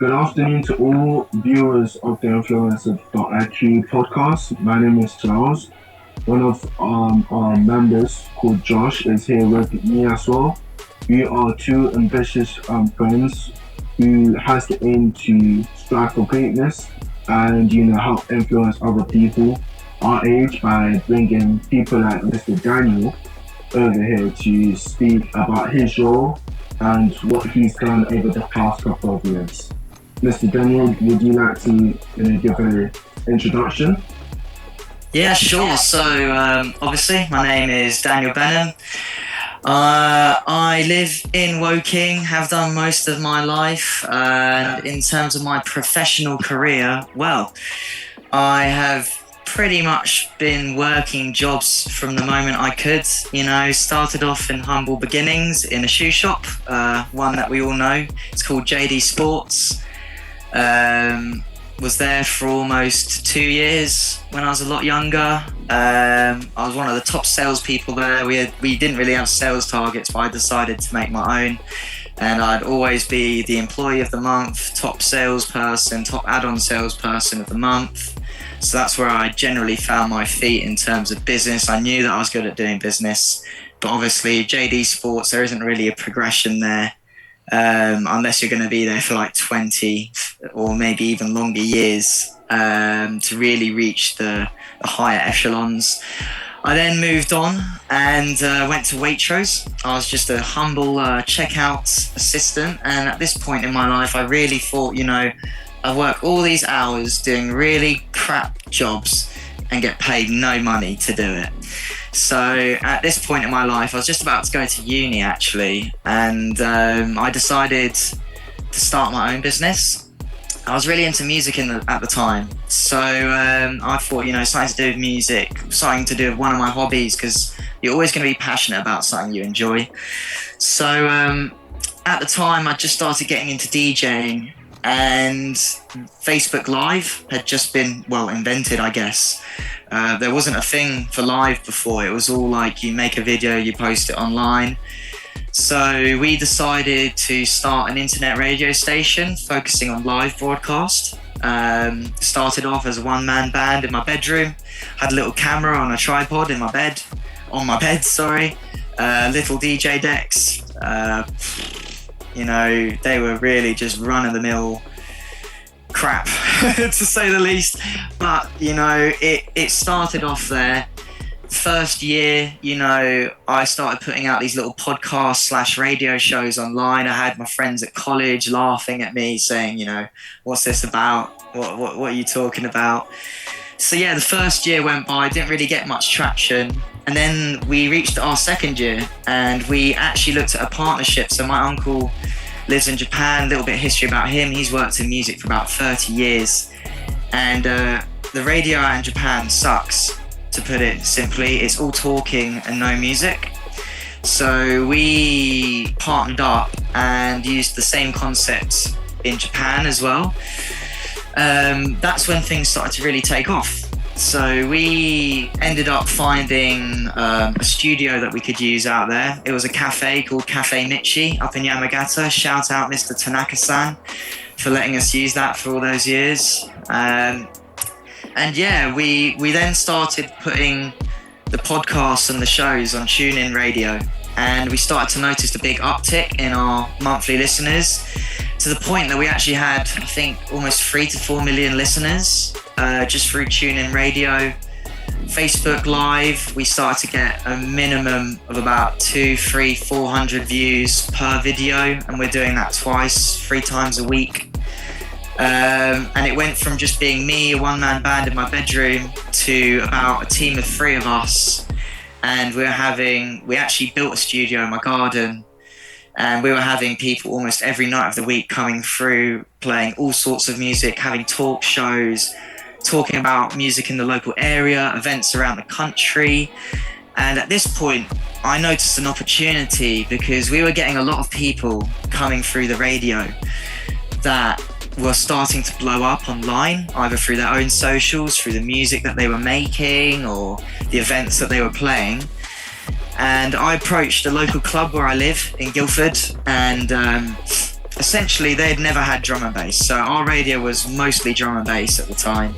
Good afternoon to all viewers of the Influencer.iq podcast. My name is Charles. One of our members called Josh is here with me as well. We are two ambitious friends who has the aim to strive for greatness and help influence other people our age by bringing people like Mr. Daniel over here to speak about his role and what he's done over the past couple of years. Mr. Daniel, would you like to give an introduction? Yeah, sure. So, obviously, my name is Daniel Benham. I live in Woking, have done most of my life. And in terms of my professional career, well, I have pretty much been working jobs from the moment I could. Started off in humble beginnings in a shoe shop, one that we all know. It's called JD Sports. Was there for almost 2 years when I was a lot younger. I was one of the top salespeople there. We didn't really have sales targets, but I decided to make my own. And I'd always be the employee of the month, top salesperson, top add-on salesperson of the month. So that's where I generally found my feet in terms of business. I knew that I was good at doing business, but obviously JD Sports, there isn't really a progression there. Unless you're going to be there for like 20 or maybe even longer years to really reach the higher echelons. I then moved on and went to Waitrose. I was just a humble checkout assistant, and at this point in my life I really thought, I work all these hours doing really crap jobs and get paid no money to do it. So at this point in my life, I was just about to go to uni actually, and I decided to start my own business. I was really into music at the time, so I thought, something to do with music, something to do with one of my hobbies, because you're always going to be passionate about something you enjoy. So at the time, I just started getting into DJing, and Facebook Live had just been, invented, I guess. There wasn't a thing for live before. It was all like you make a video, you post it online. So we decided to start an internet radio station focusing on live broadcast. Started off as a one-man band in my bedroom. Had a little camera on a tripod on my bed, little DJ decks. They were really just run-of-the-mill crap to say the least, but it started off there. First year, I started putting out these little podcast / radio shows online. I had my friends at college laughing at me saying, what's this about, what are you talking about? So yeah, the first year went by, didn't really get much traction, and then we reached our second year and we actually looked at a partnership. So my uncle lives in Japan, a little bit of history about him. He's worked in music for about 30 years. And the radio out in Japan sucks, to put it simply. It's all talking and no music. So we partnered up and used the same concept in Japan as well. That's when things started to really take off. So we ended up finding a studio that we could use out there. It was a cafe called Cafe Michi up in Yamagata. Shout out Mr. Tanaka-san for letting us use that for all those years. We then started putting the podcasts and the shows on TuneIn Radio. And we started to notice a big uptick in our monthly listeners, to the point that we actually had, I think, almost 3 to 4 million listeners just through TuneIn Radio. Facebook Live, we started to get a minimum of about 200, 300, 400 views per video, and we're doing that 3 times a week. And it went from just being me, a one-man band in my bedroom, to about a team of 3 of us. And we actually built a studio in my garden, and we were having people almost every night of the week coming through, playing all sorts of music, having talk shows, talking about music in the local area, events around the country. And at this point, I noticed an opportunity, because we were getting a lot of people coming through the radio that were starting to blow up online, either through their own socials, through the music that they were making, or the events that they were playing. And I approached a local club where I live in Guildford, and essentially they'd never had drum and bass. So our radio was mostly drum and bass at the time.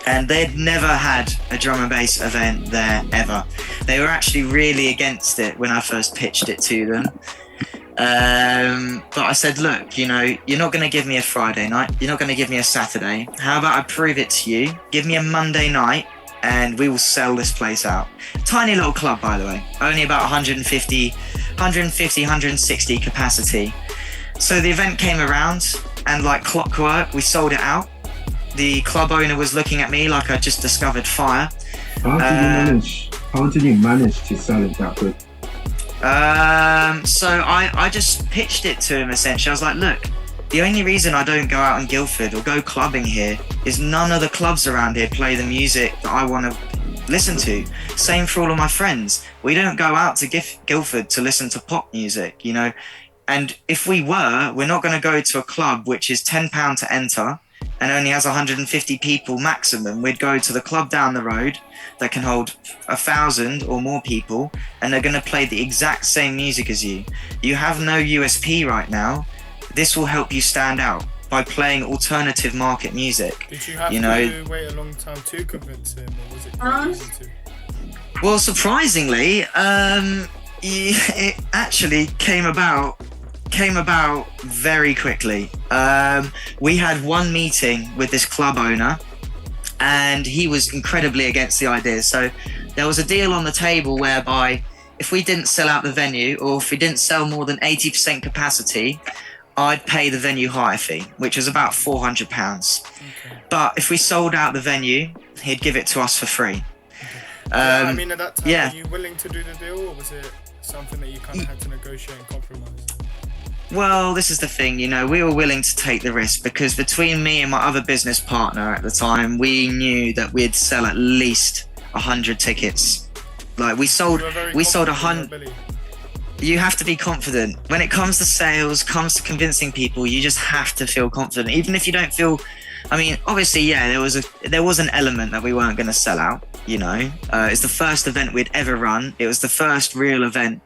And they'd never had a drum and bass event there ever. They were actually really against it when I first pitched it to them. But I said, look, you're not going to give me a Friday night. You're not going to give me a Saturday. How about I prove it to you? Give me a Monday night and we will sell this place out. Tiny little club, by the way. Only about 160 capacity. So the event came around and like clockwork, we sold it out. The club owner was looking at me like I just discovered fire. How did you manage to sell it that quick? So I just pitched it to him essentially. I was like, look, the only reason I don't go out in Guildford or go clubbing here is none of the clubs around here play the music that I want to listen to. Same for all of my friends. We don't go out to Guildford to listen to pop music, And if we're not going to go to a club which is £10 to enter and only has 150 people maximum. We'd go to the club down the road that can hold 1,000 or more people, and they're going to play the exact same music as you. You have no USP right now. This will help you stand out by playing alternative market music. Did you have to wait a long time to convince him, or was it quite easy to? Well, surprisingly, it actually came about very quickly. We had one meeting with this club owner and he was incredibly against the idea. So there was a deal on the table whereby if we didn't sell out the venue or if we didn't sell more than 80% capacity, I'd pay the venue hire fee, which was about £400. Okay. But if we sold out the venue, he'd give it to us for free. At that time, were you willing to do the deal, or was it something that you kind of had to negotiate and compromise? Well, this is the thing, we were willing to take the risk because between me and my other business partner at the time, we knew that we'd sell at least 100 tickets. Like we sold 100. You have to be confident. When it comes to sales, comes to convincing people, you just have to feel confident. Even if you don't feel, obviously, there was an element that we weren't going to sell out, It's the first event we'd ever run. It was the first real event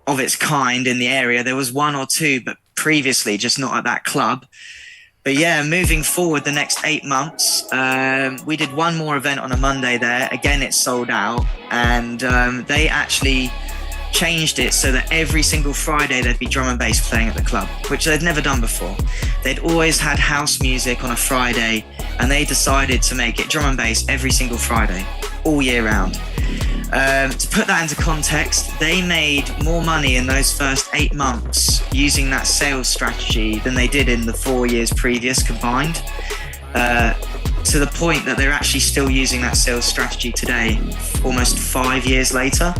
of its kind in the area. There was one or two, but previously just not at that club. But moving forward the next 8 months, we did one more event on a Monday there. Again, it sold out, and they actually changed it so that every single Friday there'd be drum and bass playing at the club, which they'd never done before. They'd always had house music on a Friday, and they decided to make it drum and bass every single Friday, all year round. To put that into context, they made more money in those first 8 months using that sales strategy than they did in the 4 years previous combined, to the point that they're actually still using that sales strategy today, almost 5 years later.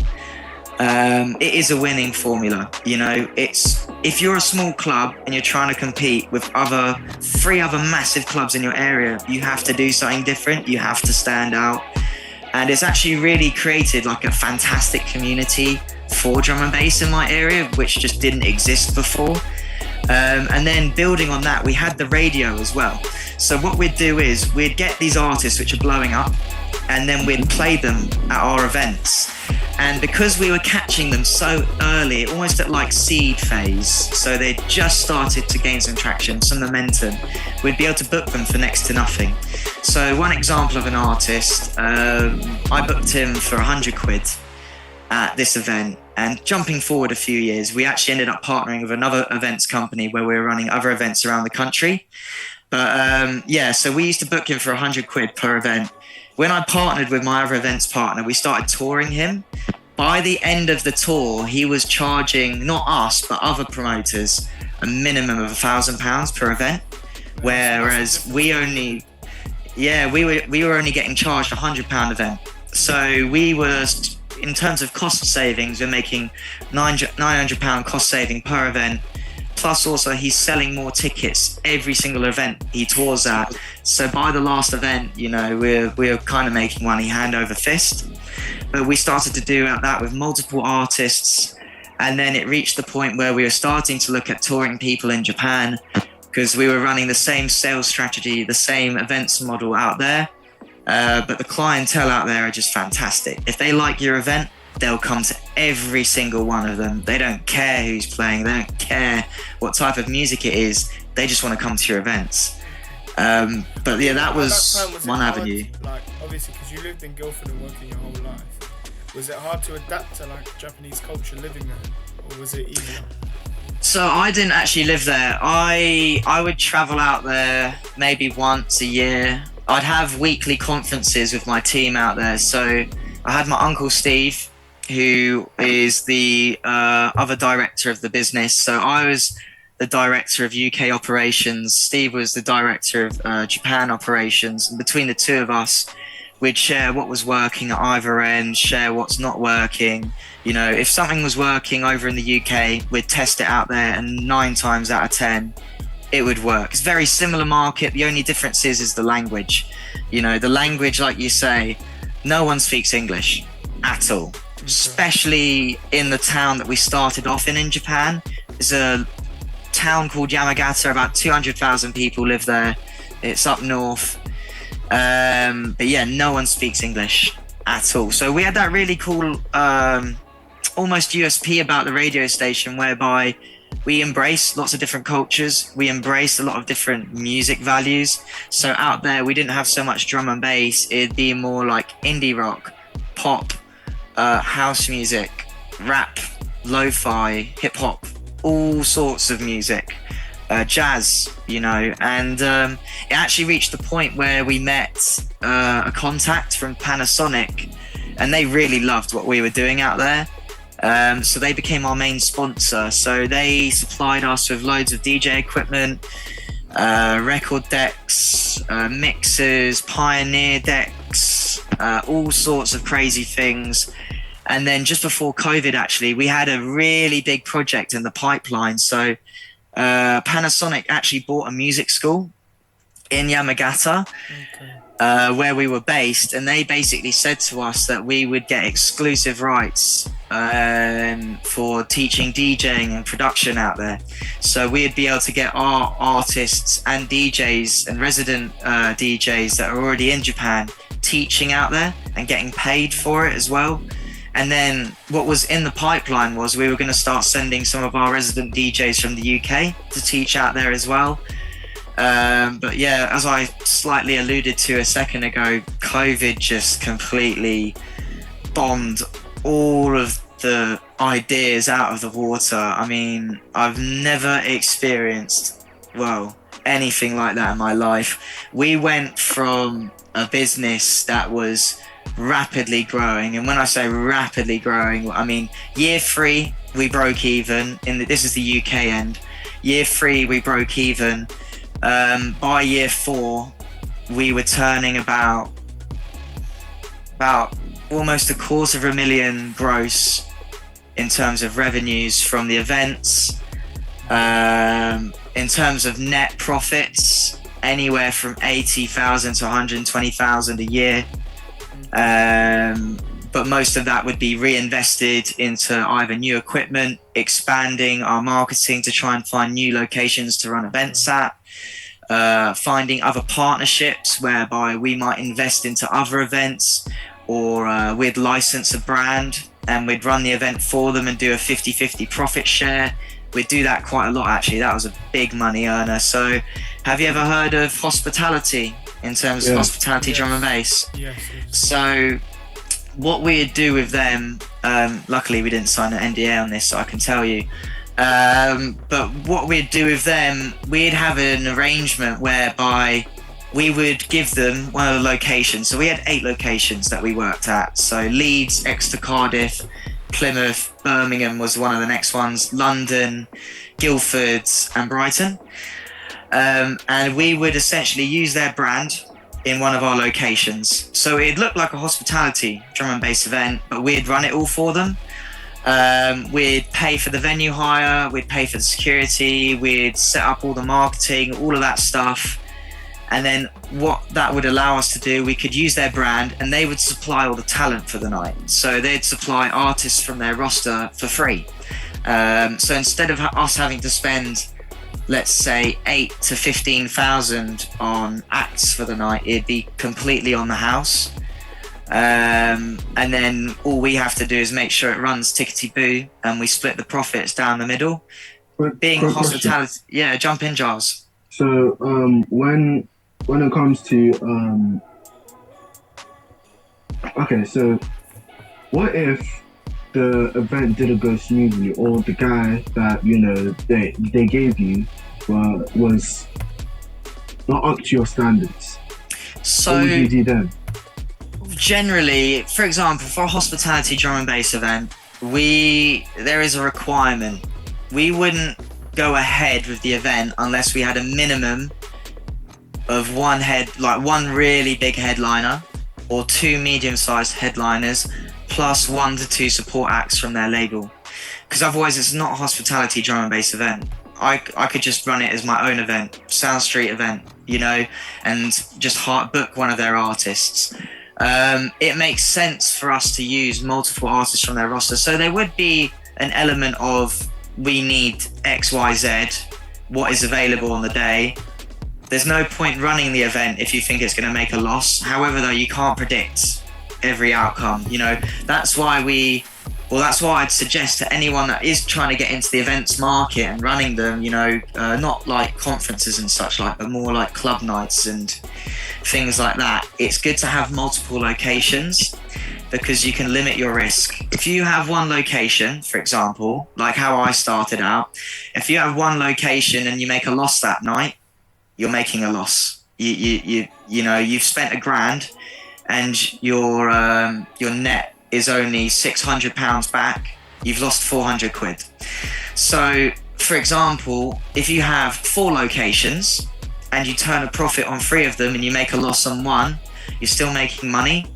It is a winning formula. If you're a small club and you're trying to compete with 3 other massive clubs in your area, you have to do something different. You have to stand out. And it's actually really created like a fantastic community for drum and bass in my area, which just didn't exist before. And then building on that, we had the radio as well. So what we'd do is we'd get these artists which are blowing up, and then we'd play them at our events. And because we were catching them so early, almost at like seed phase, so they just started to gain some traction, some momentum, we'd be able to book them for next to nothing. So one example of an artist, I booked him for £100 at this event. And jumping forward a few years, we actually ended up partnering with another events company where we were running other events around the country. But so we used to book him for £100 per event. When I partnered with my other events partner, we started touring him. By the end of the tour, he was charging, not us, but other promoters, a minimum of £1,000 per event. Whereas we were only getting charged £100 event. So we were, in terms of cost savings, we're making £900 cost saving per event. Plus also he's selling more tickets every single event he tours at. So by the last event, we're kind of making money hand over fist. But we started to do that with multiple artists. And then it reached the point where we were starting to look at touring people in Japan, because we were running the same sales strategy, the same events model out there. But the clientele out there are just fantastic. If they like your event, they'll come to every single one of them. They don't care who's playing. They don't care what type of music it is. They just want to come to your events. But yeah, that was one avenue. Like, obviously, because you lived in Guildford and working your whole life, was it hard to adapt to like Japanese culture living there, or was it easier? So I didn't actually live there. I would travel out there maybe once a year. I'd have weekly conferences with my team out there. So I had my uncle Steve, who is the other director of the business. So I was the director of UK operations. Steve was the director of Japan operations. And between the two of us, we'd share what was working at either end, share what's not working. You know, if something was working over in the UK, we'd test it out there, and 9 times out of 10, it would work. It's a very similar market. The only difference is the language. You know, the language, like you say, no one speaks English at all. Okay. Especially in the town that we started off in Japan. There's a town called Yamagata. About 200,000 people live there. It's up north. But yeah, no one speaks English at all. So we had that really cool almost USP about the radio station, whereby we embrace lots of different cultures. We embrace a lot of different music values. So out there, we didn't have so much drum and bass. It'd be more like indie rock, pop, house music, rap, lo-fi, hip hop, all sorts of music, jazz, you know. And it actually reached the point where we met a contact from Panasonic, and they really loved what we were doing out there. So they became our main sponsor. So they supplied us with loads of DJ equipment, record decks, mixers, Pioneer decks, all sorts of crazy things. And then just before COVID, actually, we had a really big project in the pipeline. So Panasonic actually bought a music school in Yamagata. Okay. Where we were based, and they basically said to us that we would get exclusive rights for teaching DJing and production out there. So we'd be able to get our artists and DJs and resident DJs that are already in Japan teaching out there and getting paid for it as well. And then what was in the pipeline was we were going to start sending some of our resident DJs from the UK to teach out there as well. But yeah, as I slightly alluded to a second ago, COVID just completely bombed all of the ideas out of the water. I mean, I've never experienced, well, anything like that in my life. We went from a business that was rapidly growing, and when I say rapidly growing, I mean year 3 we broke even. This is the UK end. Year 3 we broke even. By year 4, we were turning about almost $250,000 gross in terms of revenues from the events. In terms of net profits, anywhere from 80,000 to 120,000 a year. But most of that would be reinvested into either new equipment, expanding our marketing to try and find new locations to run events at, finding other partnerships whereby we might invest into other events, or we'd license a brand and we'd run the event for them and do a 50-50 profit share. We'd do that quite a lot, actually. That was a big money earner. So have you ever heard of hospitality in terms of hospitality drum and bass? Yes. So what we'd do with them, luckily we didn't sign an NDA on this, so I can tell you. But what we'd do with them, we'd have an arrangement whereby we would give them one of the locations. So we had 8 locations that we worked at. So Leeds, Exeter, Cardiff, Plymouth, Birmingham was one of the next ones, London, Guildford and Brighton. And we would essentially use their brand in one of our locations. So it'd look like a hospitality drum and bass event, but we'd run it all for them. We'd pay for the venue hire, we'd pay for the security, we'd set up all the marketing, all of that stuff. And then what that would allow us to do, we could use their brand and they would supply all the talent for the night. So they'd supply artists from their roster for free. So instead of us having to spend, let's say, 8 to 15,000 on acts for the night, it'd be completely on the house. And then all we have to do is make sure it runs tickety-boo, and we split the profits down the middle. Being Quick hospitality, question. yeah, jump in, Giles. So when it comes to okay, so what if the event didn't go smoothly, or the guy that they gave you was not up to your standards? So What would you do then? generally, for example, for a hospitality drum and bass event, there is a requirement. We wouldn't go ahead with the event unless we had a minimum of one really big headliner or two medium-sized headliners plus 1 to 2 support acts from their label. Because otherwise it's not a hospitality drum and bass event. I could just run it as my own event, Sound Street event, and just book one of their artists. It makes sense for us to use multiple artists from their roster. So there would be an element of, we need X, Y, Z, what is available on the day. There's no point running the event if you think it's going to make a loss. However, though, you can't predict every outcome. That's why I'd suggest to anyone that is trying to get into the events market and running them, not like conferences and such but more like club nights and things like that. It's good to have multiple locations because you can limit your risk. If you have one location, for example, like how I started out, if you have one location and you make a loss that night, you're making a loss. You've spent £1,000 and your net is only £600 back. You've lost 400 quid. So, for example, if you have 4 locations and you turn a profit on 3 of them and you make a loss on 1, you're still making money.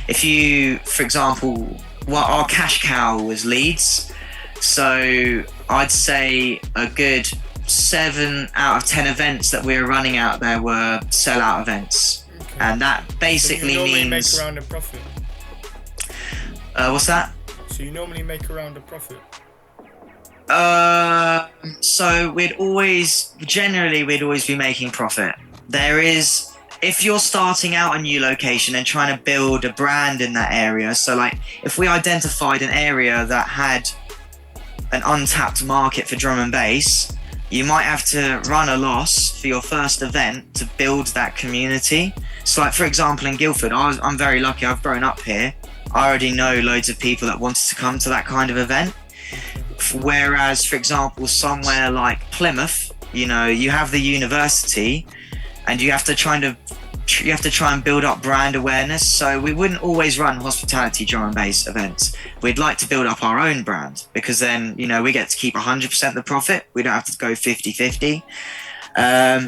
If you, for example, our cash cow was Leeds, so I'd say a good 7 out of 10 events that we were running out there were sellout events. Okay. And that basically so you normally means... make around a profit? What's that? So you normally make around a profit? So we'd always be making profit. If you're starting out a new location and trying to build a brand in that area, so like if we identified an area that had an untapped market for drum and bass, you might have to run a loss for your first event to build that community. So like, for example, in Guildford, I'm very lucky, I've grown up here. I already know loads of people that wanted to come to that kind of event. Whereas, for example, somewhere like Plymouth, you have the university and you have to try and build up brand awareness. So we wouldn't always run hospitality drum and bass events. We'd like to build up our own brand because then, we get to keep 100% of the profit. We don't have to go 50-50.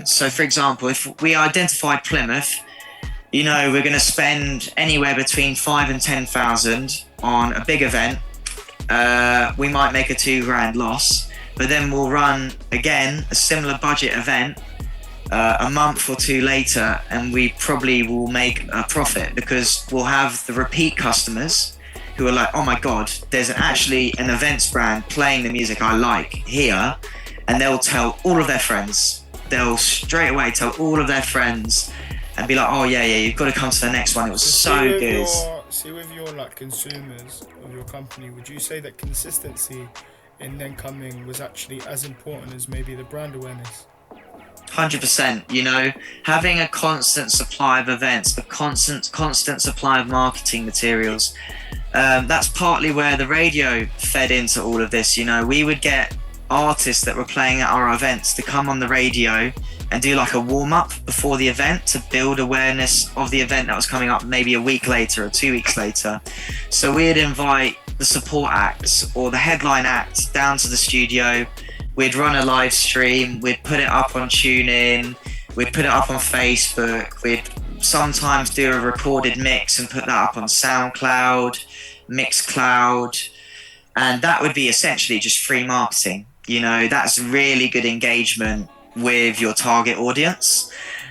So for example, if we identified Plymouth, we're going to spend anywhere between 5,000 and 10,000 on a big event. We might make a £2,000 loss, but then we'll run again a similar budget event a month or 2 later, and we probably will make a profit because we'll have the repeat customers who are like, oh my god, there's actually an events brand playing the music I like here, and they'll tell all of their friends. They'll straight away tell all of their friends and be like, oh yeah, you've got to come to the next one. It was so good. With your consumers of your company, would you say that consistency in them coming was actually as important as maybe the brand awareness? 100%. Having a constant supply of events, a constant supply of marketing materials. That's partly where the radio fed into all of this. We would get artists that were playing at our events to come on the radio and do like a warm-up before the event to build awareness of the event that was coming up maybe a week later or 2 weeks later. So we'd invite the support acts or the headline act down to the studio. We'd run a live stream, we'd put it up on TuneIn, we'd put it up on Facebook, we'd sometimes do a recorded mix and put that up on SoundCloud, Mixcloud, and that would be essentially just free marketing. That's really good engagement with your target audience,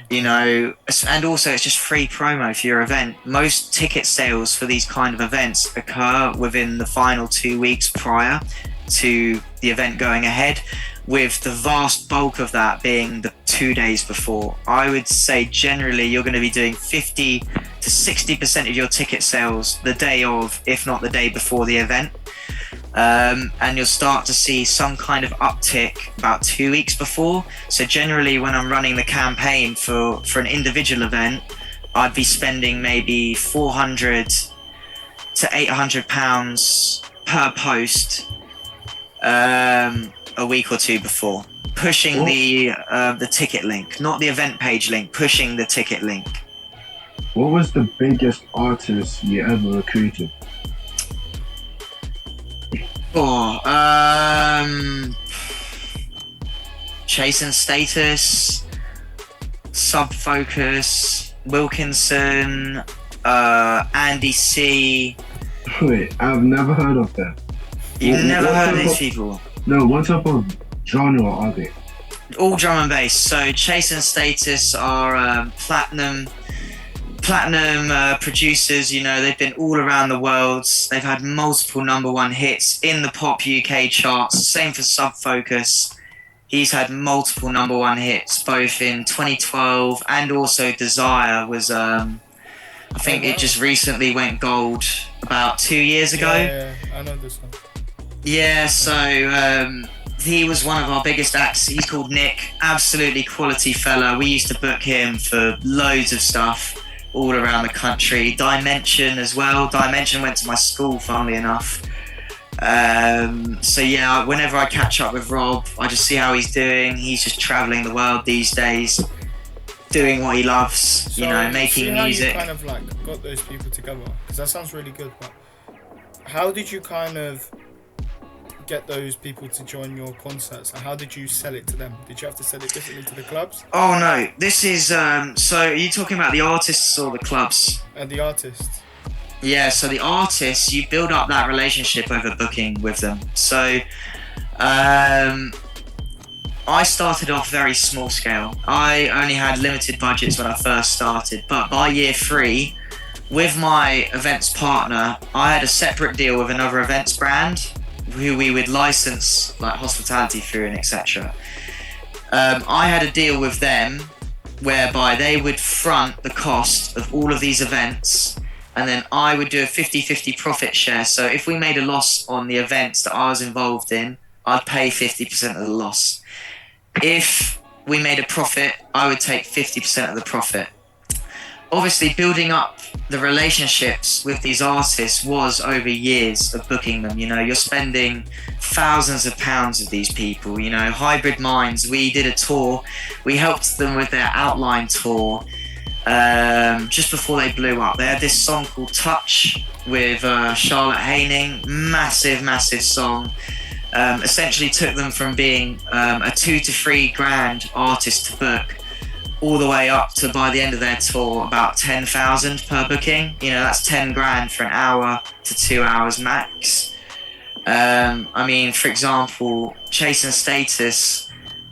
and also it's just free promo for your event. Most ticket sales for these kind of events occur within the final 2 weeks prior to the event going ahead, with the vast bulk of that being the 2 days before. I would say generally you're going to be doing 50 to 60% of your ticket sales the day of, if not the day before the event. And you'll start to see some kind of uptick about 2 weeks before. So generally when I'm running the campaign for an individual event, I'd be spending maybe 400 to 800 pounds per post a week or two before, pushing the ticket link, not the event page link, pushing the ticket link. What was the biggest artist you ever recruited? Chase and Status, Subfocus, Wilkinson, Andy C. Wait, I've never heard of them. You've never heard of these people? No, what type of genre are they? All drum and bass. So Chase and Status are platinum producers. You know, they've been all around the world. They've had multiple #1 hits in the pop UK charts. Same for Subfocus. He's had multiple #1 hits both in 2012 and also Desire was I think it just recently went gold about 2 years ago. Yeah, I know this one. Yeah, so he was one of our biggest acts. He's called Nick, absolutely quality fella. We used to book him for loads of stuff all around the country. Dimension as well. Dimension went to my school, funnily enough. So yeah, whenever I catch up with Rob, I just see how he's doing. He's just traveling the world these days, doing what he loves, So, you know, making music. How you kind of like got those people together? Because that sounds really good, but how did you kind of get those people to join your concerts, and how did you sell it to them? Did you have to sell it differently to the clubs? Oh no, this is so are you talking about the artists or the clubs? The artists. Yeah, so the artists, you build up that relationship over booking with them. So I started off very small scale. I only had limited budgets when I first started, but by year 3, with my events partner, I had a separate deal with another events brand who we would license like hospitality through and etc. I had a deal with them whereby they would front the cost of all of these events, and then I would do a 50-50 profit share. So if we made a loss on the events that I was involved in, I'd pay 50% of the loss. If we made a profit, I would take 50% of the profit. Obviously, building up the relationships with these artists was over years of booking them. You know, you're spending thousands of pounds with these people. You know, Hybrid Minds, we did a tour. We helped them with their outline tour just before they blew up. They had this song called Touch with Charlotte Haining. Massive song. Essentially took them from being a 2 to 3 grand artist to book all the way up to, by the end of their tour, about 10,000 per booking. You know, that's 10 grand for an hour to 2 hours max. I mean, for example, Chase and Status,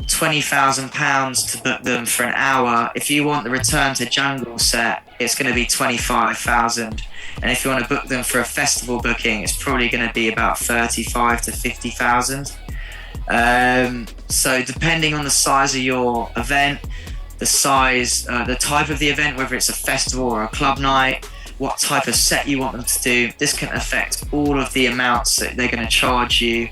£20,000 to book them for an hour. If you want the Return to Jungle set, it's going to be 25,000. And if you want to book them for a festival booking, it's probably going to be about 35 to 50,000. So depending on the size of your event, the size, the type of the event, whether it's a festival or a club night, what type of set you want them to do, this can affect all of the amounts that they're going to charge you.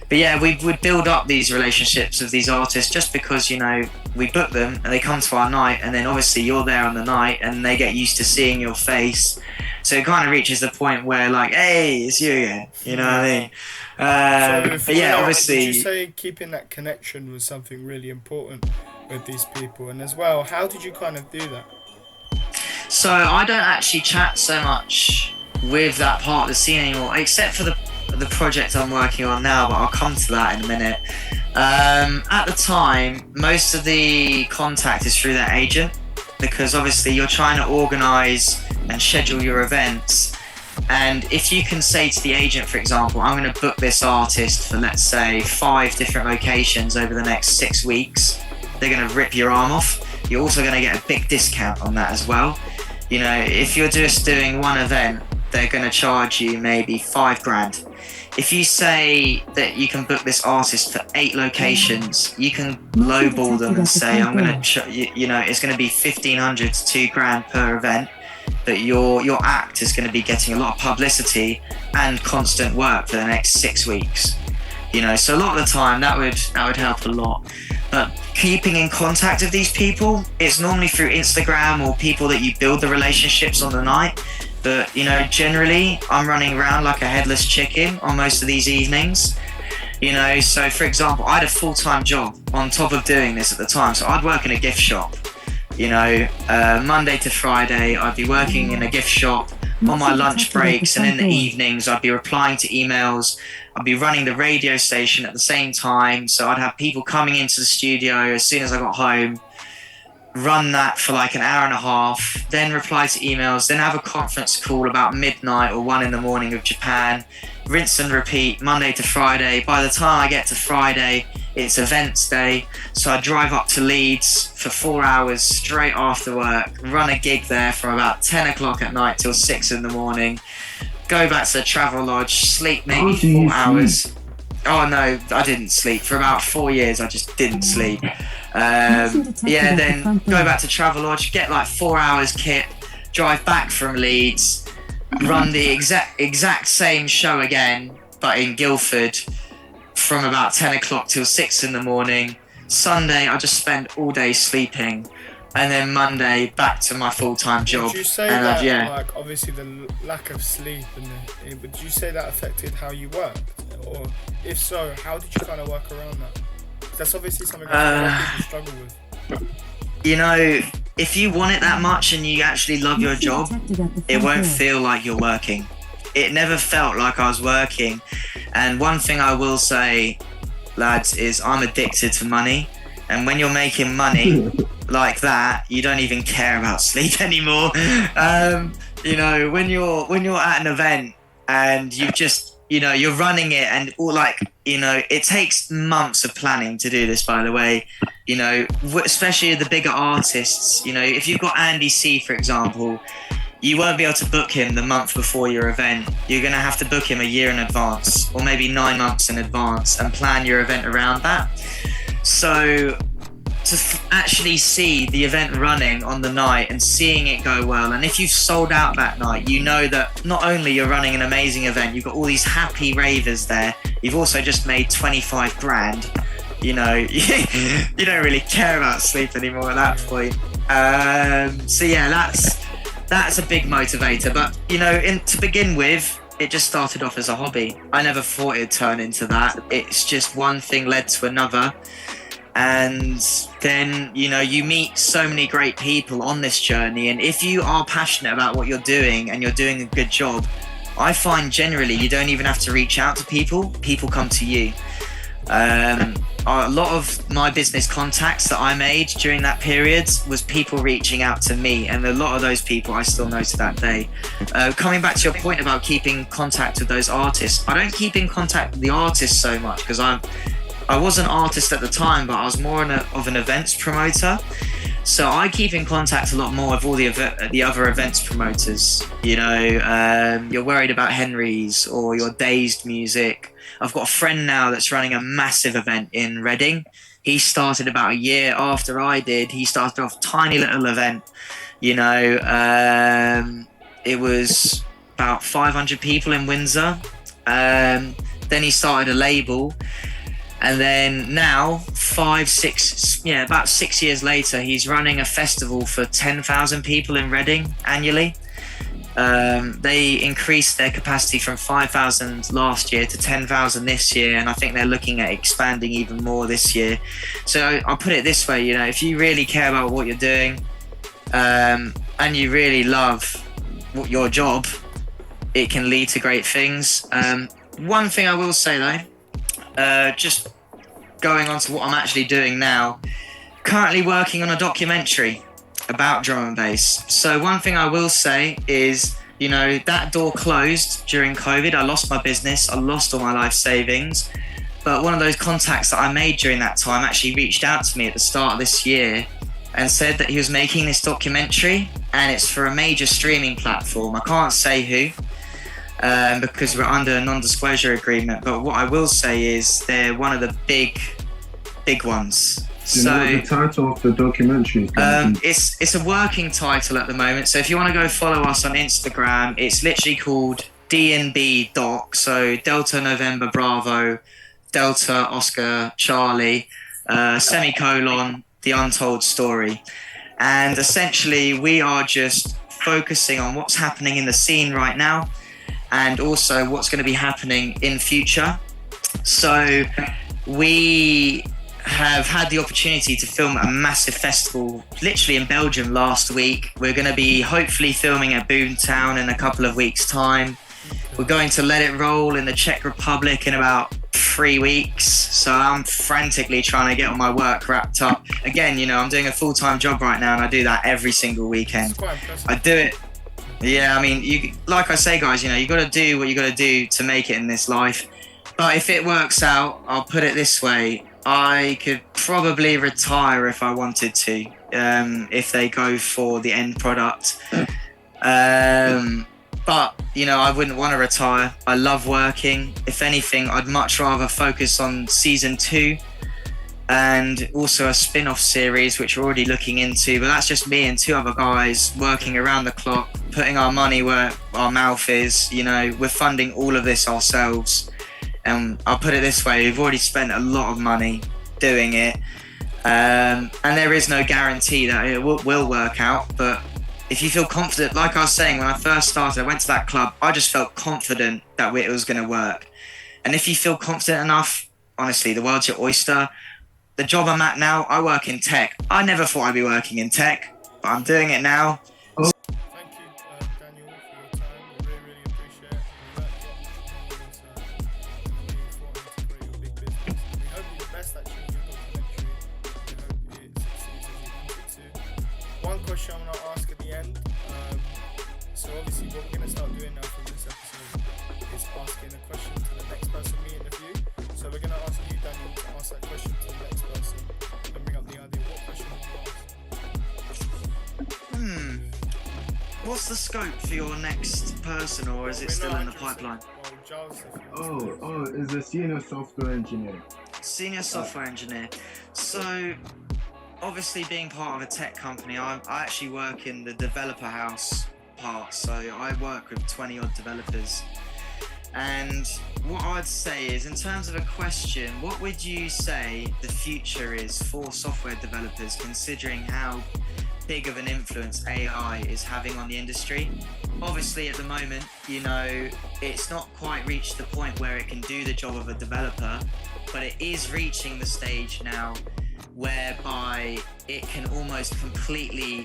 But yeah, we would build up these relationships with these artists just because, you know, we book them and they come to our night, and then obviously you're there on the night and they get used to seeing your face. So it kind of reaches the point where like, hey, it's you again, you know what I mean? But yeah, obviously... Would you say keeping that connection was something really important with these people? And as well, how did you kind of do that? So I don't actually chat so much with that part of the scene anymore, except for the project I'm working on now, but I'll come to that in a minute. At the time, most of the contact is through their agent, because obviously you're trying to organise and schedule your events. And if you can say to the agent, for example, I'm going to book this artist for, let's say, 5 different locations over the next 6 weeks, they're going to rip your arm off. You're also going to get a big discount on that as well. You know, if you're just doing one event, they're going to charge you maybe 5 grand. If you say that you can book this artist for 8 locations, you can lowball them and say, I'm going to, you know, it's going to be 1,500 to 2 grand per event. that your act is going to be getting a lot of publicity and constant work for the next 6 weeks. So a lot of the time that would help a lot. But keeping in contact with these people, it's normally through Instagram or people that you build the relationships on the night. But generally I'm running around like a headless chicken on most of these evenings. So for example, I had a full-time job on top of doing this at the time. So I'd work in a gift shop. Monday to Friday, I'd be working in a gift shop on my lunch breaks, and in the evenings, I'd be replying to emails. I'd be running the radio station at the same time. So I'd have people coming into the studio as soon as I got home, run that for like an hour and a half, then reply to emails, then have a conference call about midnight or 1 a.m. of Japan, rinse and repeat Monday to Friday. By the time I get to Friday, it's events day, so I drive up to Leeds for 4 hours straight after work, run a gig there from about 10 o'clock at night till 6 in the morning, go back to the travel lodge, sleep maybe 4 hours. Oh no, I didn't sleep. For about 4 years, I just didn't sleep. Then go back to travel lodge, get like 4 hours kit, drive back from Leeds, run the exact same show again, but in Guildford, from about 10 o'clock till 6 in the morning. Sunday, I just spend all day sleeping. And then Monday, back to my full-time job. Would you say like, obviously the lack of sleep, would you say that affected how you worked? Or if so, how did you kind of work around that? That's obviously something that people struggle with. If you want it that much and you actually love your job, it won't feel like you're working. It never felt like I was working. And one thing I will say, lads, is I'm addicted to money. And when you're making money like that, you don't even care about sleep anymore. When you're at an event and you've just, you're running it and it takes months of planning to do this, by the way, especially the bigger artists. If you've got Andy C, for example, you won't be able to book him the month before your event. You're going to have to book him a year in advance, or maybe 9 months in advance, and plan your event around that. So to actually see the event running on the night and seeing it go well, and if you've sold out that night, you know that not only you're running an amazing event, you've got all these happy ravers there, you've also just made 25 grand. You don't really care about sleep anymore at that point. That's a big motivator. But to begin with, it just started off as a hobby. I never thought it'd turn into that. It's just one thing led to another. And then, you meet so many great people on this journey. And if you are passionate about what you're doing and you're doing a good job, I find generally you don't even have to reach out to people. People come to you. A lot of my business contacts that I made during that period was people reaching out to me, and a lot of those people I still know to that day. Coming back to your point about keeping contact with those artists, I don't keep in contact with the artists so much because I was an artist at the time, but I was more of an events promoter. So I keep in contact a lot more with all the other events promoters. You're worried about Henry's or your Dazed Music. I've got a friend now that's running a massive event in Reading. He started about a year after I did. He started off a tiny little event. It was about 500 people in Windsor. Then he started a label. And then now, about 6 years later, he's running a festival for 10,000 people in Reading annually. They increased their capacity from 5,000 last year to 10,000 this year, and I think they're looking at expanding even more this year. So I'll put it this way, if you really care about what you're doing, and you really love your job, it can lead to great things. One thing I will say though, just going on to what I'm actually doing now, currently working on a documentary about drum and bass. So one thing I will say is, that door closed during COVID. I lost my business, I lost all my life savings. But one of those contacts that I made during that time actually reached out to me at the start of this year and said that he was making this documentary, and it's for a major streaming platform. I can't say who, because we're under a non-disclosure agreement. But what I will say is they're one of the big ones. Do you know what the title of the documentary is going to be? It's a working title at the moment. So if you want to go follow us on Instagram, it's literally called D&B Doc. So Delta November Bravo, Delta Oscar Charlie, semicolon The Untold Story. And essentially we are just focusing on what's happening in the scene right now and also what's going to be happening in future. So we have had the opportunity to film a massive festival literally in Belgium last week. We're going to be hopefully filming at Boomtown in a couple of weeks' time. We're going to Let It Roll in the Czech Republic in about 3 weeks. So I'm frantically trying to get all my work wrapped up. Again, you know, I'm doing a full-time job right now and I do that every single weekend. I do it. Yeah, I mean, you, like I say, guys, you know, you got to do what you got to do to make it in this life. But if it works out, I'll put it this way. I could probably retire if I wanted to, if they go for the end product. But, you know, I wouldn't want to retire. I love working. If anything, I'd much rather focus on season 2 and also a spin-off series, which we're already looking into. But that's just me and 2 other guys working around the clock, putting our money where our mouth is. You know, we're funding all of this ourselves. And I'll put it this way, we've already spent a lot of money doing it. And there is no guarantee that it will work out. But if you feel confident, like I was saying, when I first started, I went to that club, I just felt confident that it was going to work. And if you feel confident enough, honestly, the world's your oyster. The job I'm at now, I work in tech. I never thought I'd be working in tech, but I'm doing it now. One question I'm going to ask at the end. So obviously what we're going to start doing now from this episode is asking a question to the next person we interview. So we're going to ask you, Daniel, to ask that question to the next person and bring up the idea. What question would you ask? What's the scope for your next person, or is it still in the pipeline? Well, Giles, if you Is a senior software engineer. Senior software engineer. So obviously being part of a tech company, I actually work in the developer house part. So I work with 20 odd developers. And what I'd say is, in terms of a question, what would you say the future is for software developers, considering how big of an influence AI is having on the industry? Obviously at the moment, you know, it's not quite reached the point where it can do the job of a developer, but it is reaching the stage now whereby it can almost completely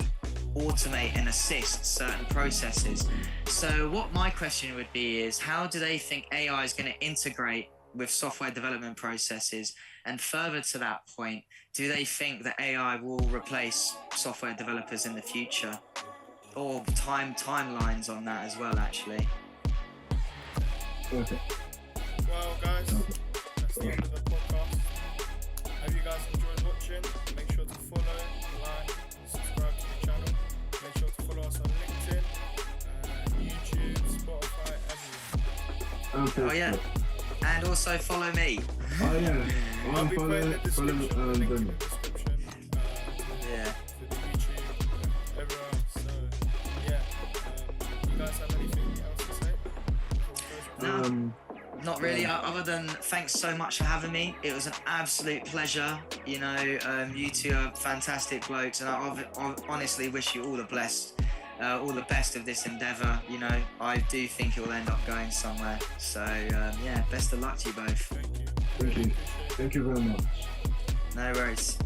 automate and assist certain processes. So what my question would be is, how do they think AI is going to integrate with software development processes? And further to that point, do they think that AI will replace software developers in the future? Or timelines on that as well, actually. Okay. Well, guys, that's the end of the podcast. Hope you guys enjoyed watching. Make sure to follow, like, subscribe to the channel. Make sure to follow us on LinkedIn, YouTube, Spotify, everywhere. Okay. Oh yeah, and also follow me. Oh yeah. I'll be putting the description, the link in the Benham. description. Yeah. For the YouTube, everywhere else. So, yeah. You guys have anything else to say? Before we close? No. Not really, other than thanks so much for having me. It was an absolute pleasure. You know, you 2 are fantastic blokes, and I honestly wish you all the best of this endeavour. You know, I do think it will end up going somewhere. So, yeah, best of luck to you both. Thank you. Thank you. Thank you very much. No worries.